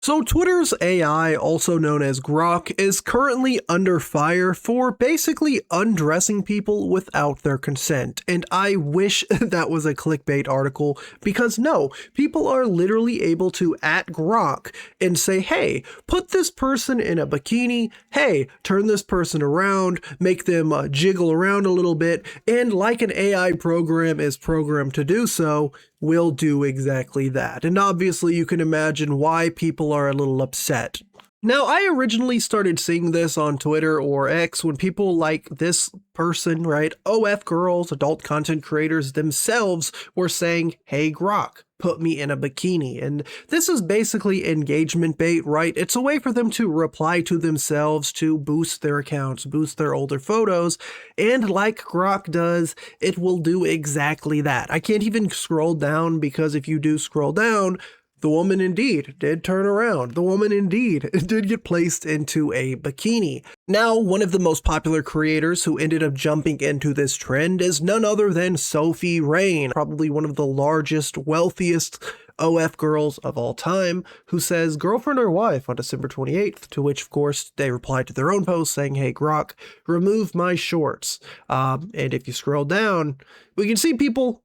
So Twitter's AI, also known as Grok, is currently under fire for basically undressing people without their consent. And I wish that was a clickbait article, because no, people are literally able to at Grok and say, hey, put this person in a bikini, hey, turn this person around, make them jiggle around a little bit, and like an AI program is programmed to do so, will do exactly that. And obviously you can imagine why people are a little upset. Now, I originally started seeing this on Twitter or X when people like this person, right, OF girls, adult content creators themselves were saying, hey Grok, put me in a bikini. And this is basically engagement bait, right? It's a way for them to reply to themselves to boost their accounts, boost their older photos. And like Grok does, it will do exactly that. I can't even scroll down because if you do scroll down, the woman indeed did turn around. The woman indeed did get placed into a bikini. Now, one of the most popular creators who ended up jumping into this trend is none other than Sophie Rain, probably one of the largest, wealthiest OF girls of all time, who says girlfriend or wife on December 28th, to which of course they replied to their own post saying, hey Grok, remove my shorts. And if you scroll down, we can see people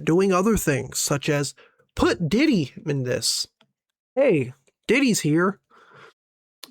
doing other things such as put Diddy in this. Hey, Diddy's here.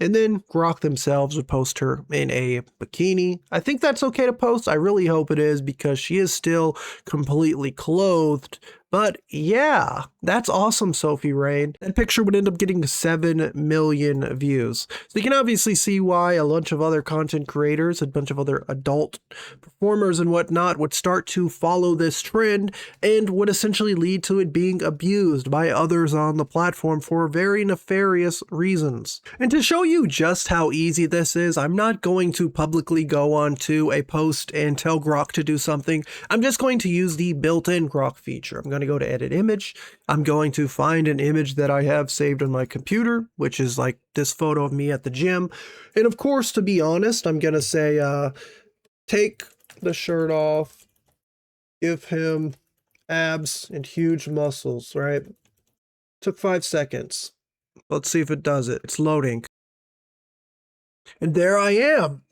And then Grok themselves would post her in a bikini. I think that's okay to post. I really hope it is because she is still completely clothed. But yeah, that's awesome, Sophie Rain. That picture would end up getting 7 million views. So you can obviously see why a bunch of other content creators, a bunch of other adult performers and whatnot would start to follow this trend and would essentially lead to it being abused by others on the platform for very nefarious reasons. And to show you just how easy this is, I'm not going to publicly go on to a post and tell Grok to do something. I'm just going to use the built-in Grok feature. I'm going to go to edit image. I'm going to find an image that I have saved on my computer, which is like this photo of me at the gym. And of course, to be honest, I'm going to say, take the shirt off, give him abs and huge muscles, right? Took 5 seconds. Let's see if it does it. It's loading. And there I am.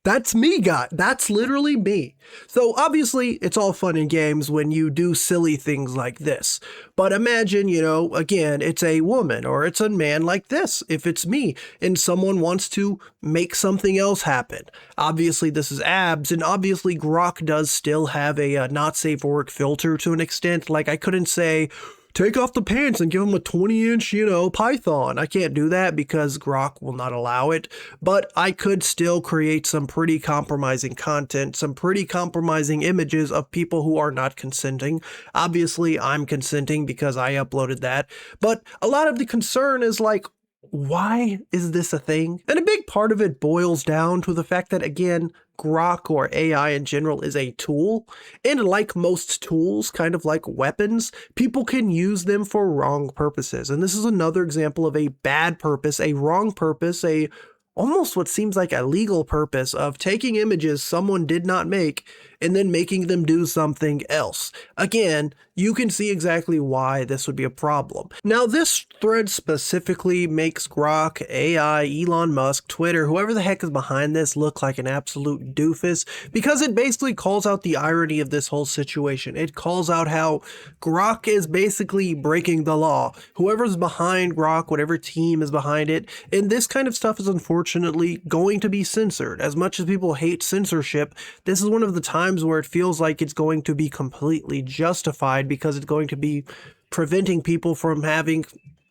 That's me, guy. That's literally me. So obviously it's all fun and games when you do silly things like this. But imagine, you know, again, it's a woman or it's a man like this. If it's me and someone wants to make something else happen. Obviously this is abs, and obviously Grok does still have a not safe for work filter to an extent. Like I couldn't say, take off the pants and give him a 20-inch, you know, python. I can't do that because Grok will not allow it, but I could still create some pretty compromising content, some pretty compromising images of people who are not consenting. Obviously, I'm consenting because I uploaded that, but a lot of the concern is like, why is this a thing? And a big part of it boils down to the fact that, again, Grok or AI in general is a tool, and like most tools, kind of like weapons, people can use them for wrong purposes. And this is another example of a bad purpose, a wrong purpose, a almost what seems like a legal purpose of taking images someone did not make and then making them do something else. Again, you can see exactly why this would be a problem. Now, this thread specifically makes Grok, AI, Elon Musk, Twitter, whoever the heck is behind this look like an absolute doofus, because it basically calls out the irony of this whole situation. It calls out how Grok is basically breaking the law. Whoever's behind Grok, whatever team is behind it, and this kind of stuff is unfortunately going to be censored. As much as people hate censorship, this is one of the times where it feels like it's going to be completely justified because it's going to be preventing people from having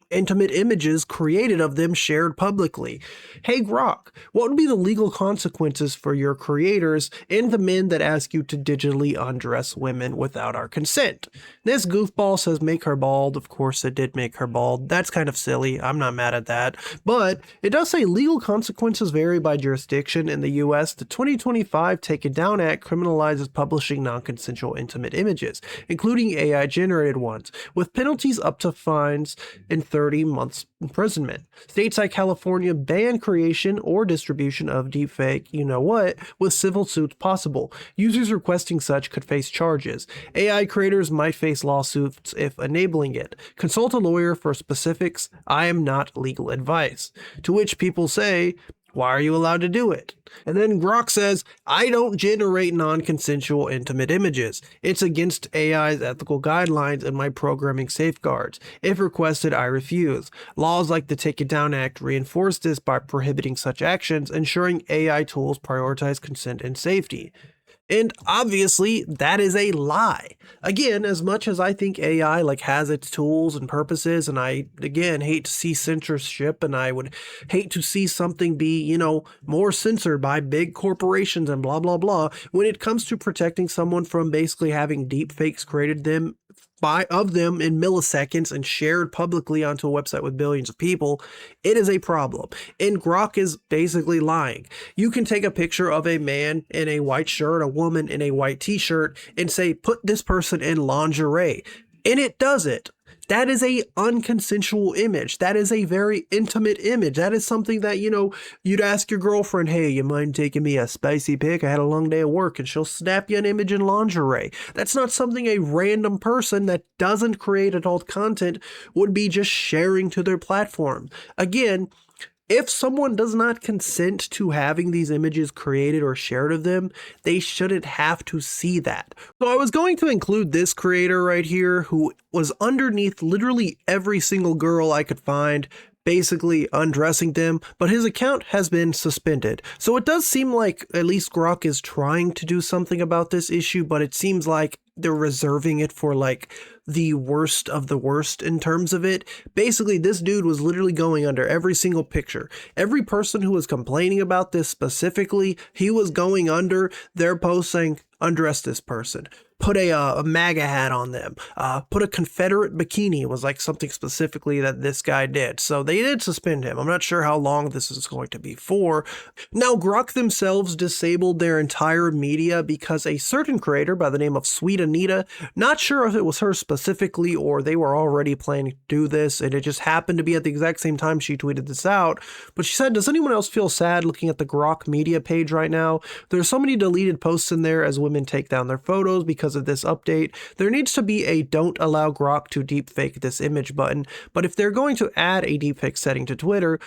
intimate images created of them shared publicly. Hey Grok, what would be the legal consequences for your creators and the men that ask you to digitally undress women without our consent? This goofball says make her bald. Of course it did make her bald. That's kind of silly. I'm not mad at that. But it does say legal consequences vary by jurisdiction. In the US, the 2025 Taken Down Act criminalizes publishing non-consensual intimate images, including AI-generated ones, with penalties up to fines in 30 months imprisonment. States like California ban creation or distribution of deepfake, you know what, with civil suits possible. Users requesting such could face charges. AI creators might face lawsuits if enabling it. Consult a lawyer for specifics. I am not legal advice. To which people say, why are you allowed to do it? And then Grok says, I don't generate non-consensual intimate images. It's against AI's ethical guidelines and my programming safeguards. If requested, I refuse. Laws like the Take It Down Act reinforce this by prohibiting such actions, ensuring AI tools prioritize consent and safety. And obviously that is a lie. Again, as much as I think AI has its tools and purposes, and I again hate to see censorship, and I would hate to see something be, more censored by big corporations and blah blah blah, when it comes to protecting someone from basically having deep fakes created of them in milliseconds and shared publicly onto a website with billions of people, it is a problem. And Grok is basically lying. You can take a picture of a man in a white shirt, a woman in a white t-shirt, and say, put this person in lingerie. And it does it. That is a unconsensual image. That is a very intimate image. That is something that, you'd ask your girlfriend, hey, you mind taking me a spicy pic? I had a long day of work, and she'll snap you an image in lingerie. That's not something a random person that doesn't create adult content would be just sharing to their platform. Again, if someone does not consent to having these images created or shared of them, they shouldn't have to see that. So I was going to include this creator right here who was underneath literally every single girl I could find, basically undressing them, but his account has been suspended. So it does seem like at least Grok is trying to do something about this issue, but it seems like they're reserving it for the worst of the worst in terms of it. Basically, this dude was literally going under every single picture. Every person who was complaining about this specifically, he was going under their post saying, undress this person. Put a MAGA hat on them. Put a Confederate bikini was something specifically that this guy did. So they did suspend him. I'm not sure how long this is going to be for. Now, Grok themselves disabled their entire media because a certain creator by the name of Sweet Anita, not sure if it was her specifically or they were already planning to do this and it just happened to be at the exact same time she tweeted this out, but she said, does anyone else feel sad looking at the Grok media page right now? There's so many deleted posts in there as women take down their photos because of this update. There needs to be a don't allow Grok to deepfake this image button, but if they're going to add a deepfake setting to Twitter,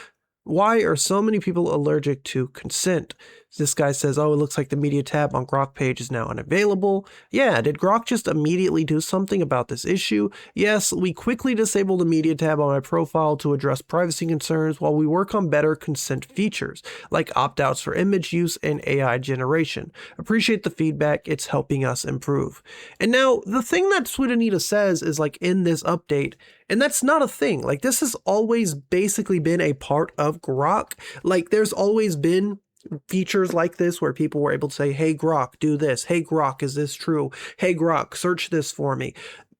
why are so many people allergic to consent? This guy says, oh, it looks like the media tab on Grok page is now unavailable. Yeah, did Grok just immediately do something about this issue? Yes, we quickly disabled the media tab on my profile to address privacy concerns while we work on better consent features, like opt-outs for image use and AI generation. Appreciate the feedback, it's helping us improve. And now, the thing that Sweet Anita says is in this update, and that's not a thing. This has always basically been a part of Grok. There's always been features like this where people were able to say, hey Grok, do this. Hey Grok, is this true? Hey Grok, search this for me.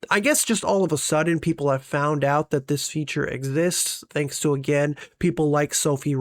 I guess just all of a sudden people have found out that this feature exists thanks to, again, people like Sophie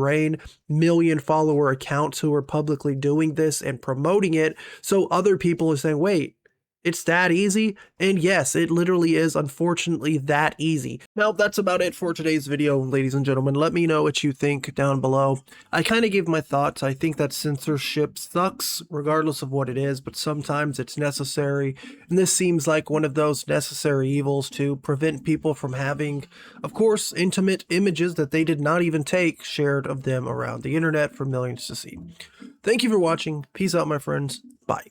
million follower accounts who are publicly doing this and promoting it. So other people are saying, wait, it's that easy? And yes, it literally is, unfortunately, that easy. Now, that's about it for today's video, ladies and gentlemen. Let me know what you think down below. I kind of gave my thoughts. I think that censorship sucks, regardless of what it is, but sometimes it's necessary. And this seems like one of those necessary evils to prevent people from having, of course, intimate images that they did not even take shared of them around the internet for millions to see. Thank you for watching. Peace out, my friends. Bye.